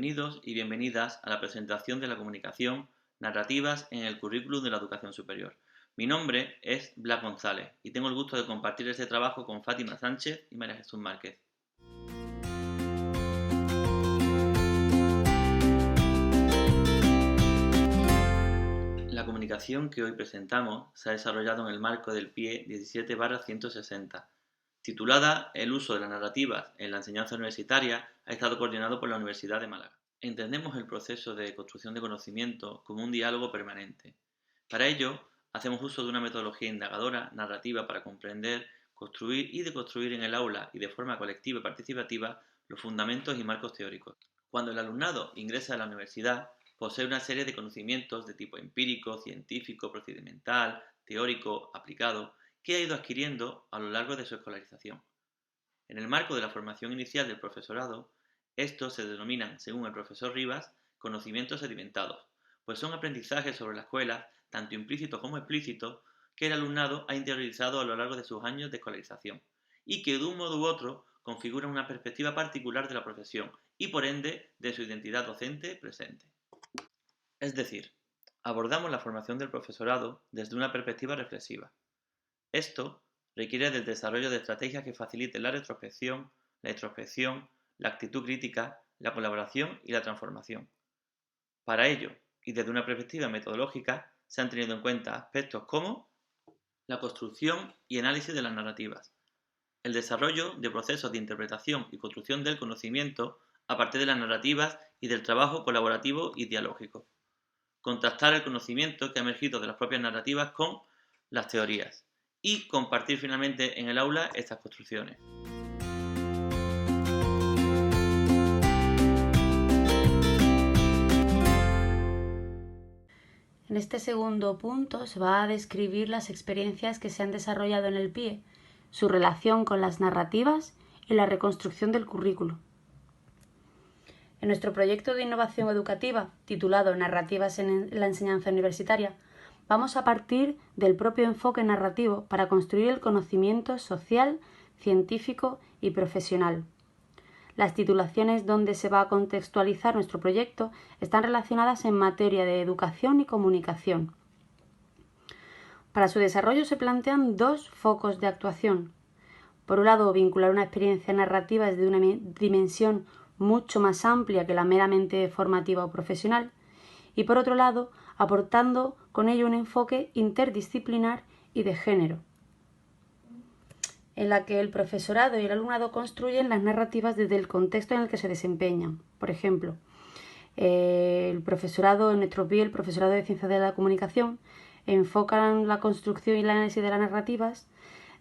Bienvenidos y bienvenidas a la presentación de la comunicación Narrativas en el currículum de la educación superior. Mi nombre es Blas González y tengo el gusto de compartir este trabajo con Fátima Sánchez y María Jesús Márquez. La comunicación que hoy presentamos se ha desarrollado en el marco del PIE 17/160. Titulada El uso de las narrativas en la enseñanza universitaria, ha estado coordinado por la Universidad de Málaga. Entendemos el proceso de construcción de conocimiento como un diálogo permanente. Para ello, hacemos uso de una metodología indagadora, narrativa, para comprender, construir y deconstruir en el aula y de forma colectiva y participativa los fundamentos y marcos teóricos. Cuando el alumnado ingresa a la universidad, posee una serie de conocimientos de tipo empírico, científico, procedimental, teórico, aplicado, que ha ido adquiriendo a lo largo de su escolarización. En el marco de la formación inicial del profesorado, estos se denominan, según el profesor Rivas, conocimientos sedimentados, pues son aprendizajes sobre la escuela, tanto implícitos como explícitos, que el alumnado ha interiorizado a lo largo de sus años de escolarización, y que de un modo u otro configuran una perspectiva particular de la profesión y por ende de su identidad docente presente. Es decir, abordamos la formación del profesorado desde una perspectiva reflexiva. Esto requiere del desarrollo de estrategias que faciliten la retrospección, la introspección, la actitud crítica, la colaboración y la transformación. Para ello, y desde una perspectiva metodológica, se han tenido en cuenta aspectos como la construcción y análisis de las narrativas, el desarrollo de procesos de interpretación y construcción del conocimiento a partir de las narrativas y del trabajo colaborativo y dialógico, contrastar el conocimiento que ha emergido de las propias narrativas con las teorías, y compartir finalmente en el aula estas construcciones. En este segundo punto se va a describir las experiencias que se han desarrollado en el PIE, su relación con las narrativas y la reconstrucción del currículo. En nuestro proyecto de innovación educativa, titulado Narrativas en la enseñanza universitaria, vamos a partir del propio enfoque narrativo para construir el conocimiento social, científico y profesional. Las titulaciones donde se va a contextualizar nuestro proyecto están relacionadas en materia de educación y comunicación. Para su desarrollo se plantean dos focos de actuación. Por un lado, vincular una experiencia narrativa desde una dimensión mucho más amplia que la meramente formativa o profesional, y por otro lado, aportando con ello un enfoque interdisciplinar y de género, en la que el profesorado y el alumnado construyen las narrativas desde el contexto en el que se desempeñan. Por ejemplo, el profesorado, en nuestro PIE, el profesorado de Ciencias de la Comunicación, enfocan la construcción y el análisis de las narrativas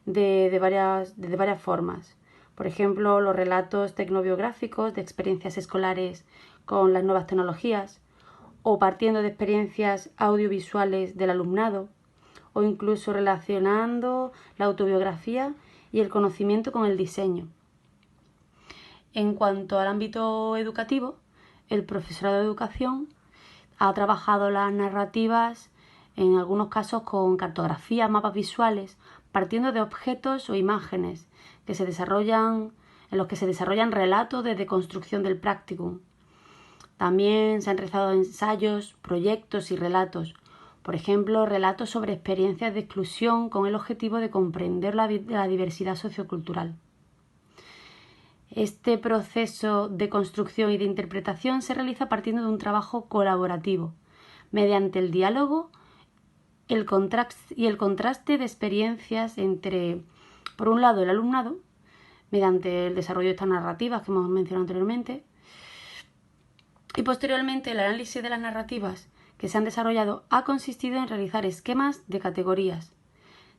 de varias formas. Por ejemplo, los relatos tecnobiográficos de experiencias escolares con las nuevas tecnologías, o partiendo de experiencias audiovisuales del alumnado, o incluso relacionando la autobiografía y el conocimiento con el diseño. En cuanto al ámbito educativo, el profesorado de educación ha trabajado las narrativas, en algunos casos con cartografía, mapas visuales, partiendo de objetos o imágenes en los que se desarrollan relatos de deconstrucción del practicum. También se han realizado ensayos, proyectos y relatos, por ejemplo, relatos sobre experiencias de exclusión con el objetivo de comprender la diversidad sociocultural. Este proceso de construcción y de interpretación se realiza partiendo de un trabajo colaborativo, mediante el diálogo y el contraste de experiencias entre, por un lado, el alumnado, mediante el desarrollo de estas narrativas que hemos mencionado anteriormente, y posteriormente el análisis de las narrativas que se han desarrollado ha consistido en realizar esquemas de categorías,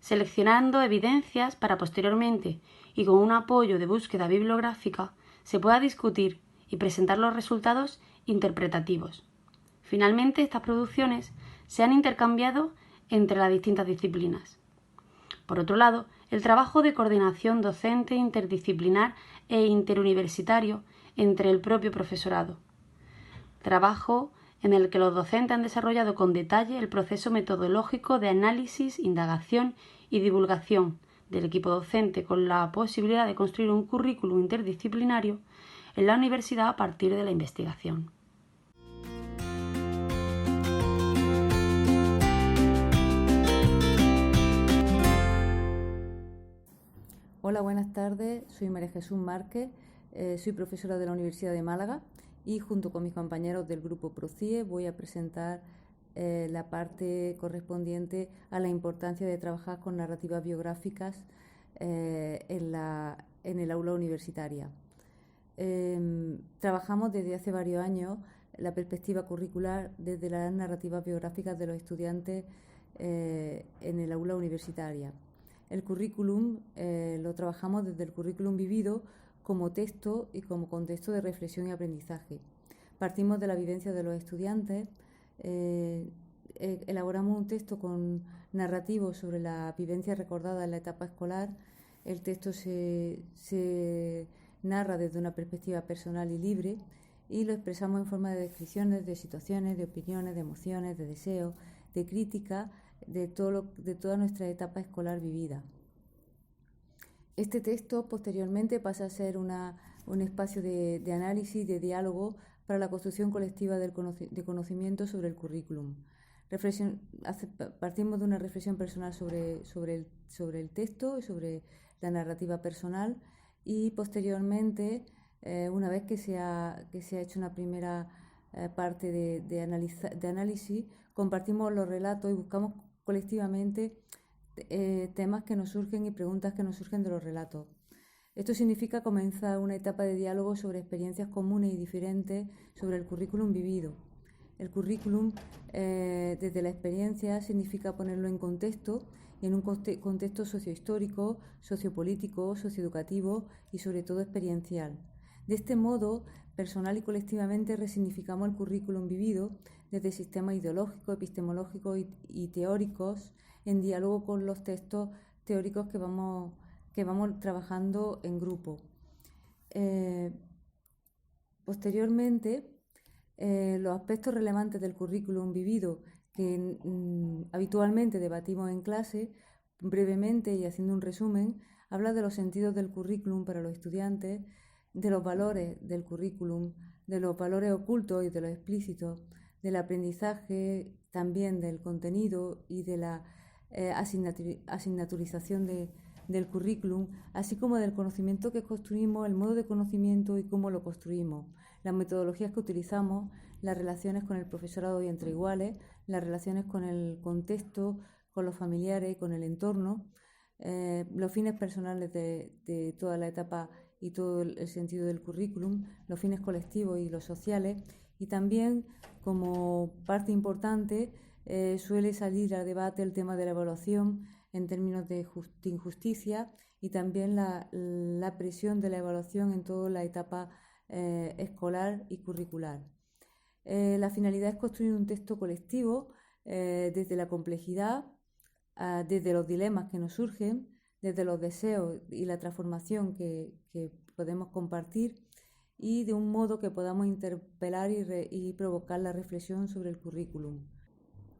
seleccionando evidencias para posteriormente, y con un apoyo de búsqueda bibliográfica, se pueda discutir y presentar los resultados interpretativos. Finalmente, estas producciones se han intercambiado entre las distintas disciplinas. Por otro lado, el trabajo de coordinación docente interdisciplinar e interuniversitario entre el propio profesorado. Trabajo en el que los docentes han desarrollado con detalle el proceso metodológico de análisis, indagación y divulgación del equipo docente, con la posibilidad de construir un currículum interdisciplinario en la universidad a partir de la investigación. Hola, buenas tardes. Soy María Jesús Márquez, soy profesora de la Universidad de Málaga y junto con mis compañeros del grupo ProCIE voy a presentar la parte correspondiente a la importancia de trabajar con narrativas biográficas en el aula universitaria. Trabajamos desde hace varios años la perspectiva curricular desde las narrativas biográficas de los estudiantes en el aula universitaria. El currículum lo trabajamos desde el currículum vivido como texto y como contexto de reflexión y aprendizaje. Partimos de la vivencia de los estudiantes, elaboramos un texto con narrativo sobre la vivencia recordada en la etapa escolar. El texto se narra desde una perspectiva personal y libre y lo expresamos en forma de descripciones de situaciones, de opiniones, de emociones, de deseos, de crítica, de toda nuestra etapa escolar vivida. Este texto posteriormente pasa a ser un espacio de análisis, de diálogo para la construcción colectiva de conocimiento sobre el currículum. Partimos de una reflexión personal sobre el texto y sobre la narrativa personal y posteriormente, una vez que se ha hecho una primera parte de análisis, compartimos los relatos y buscamos colectivamente temas que nos surgen y preguntas que nos surgen de los relatos. Esto significa comenzar una etapa de diálogo sobre experiencias comunes y diferentes sobre el currículum vivido. El currículum, desde la experiencia, significa ponerlo en contexto, y en un contexto sociohistórico, sociopolítico, socioeducativo y sobre todo experiencial. De este modo, personal y colectivamente resignificamos el currículum vivido desde sistemas ideológicos, epistemológicos y teóricos en diálogo con los textos teóricos que vamos trabajando en grupo. Posteriormente, los aspectos relevantes del currículum vivido que habitualmente debatimos en clase, brevemente y haciendo un resumen, habla de los sentidos del currículum para los estudiantes, de los valores del currículum, de los valores ocultos y de los explícitos, del aprendizaje, también del contenido y de la asignaturización del currículum, así como del conocimiento que construimos, el modo de conocimiento y cómo lo construimos, las metodologías que utilizamos, las relaciones con el profesorado y entre iguales, las relaciones con el contexto, con los familiares y con el entorno, los fines personales de toda la etapa y todo el sentido del currículum, los fines colectivos y los sociales, y también, como parte importante, suele salir a debate el tema de la evaluación en términos de injusticia y también la presión de la evaluación en toda la etapa escolar y curricular. La finalidad es construir un texto colectivo desde la complejidad, desde los dilemas que nos surgen, desde los deseos y la transformación que podemos compartir y de un modo que podamos interpelar y provocar la reflexión sobre el currículum.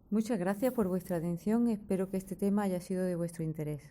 Muchas gracias por vuestra atención, espero que este tema haya sido de vuestro interés.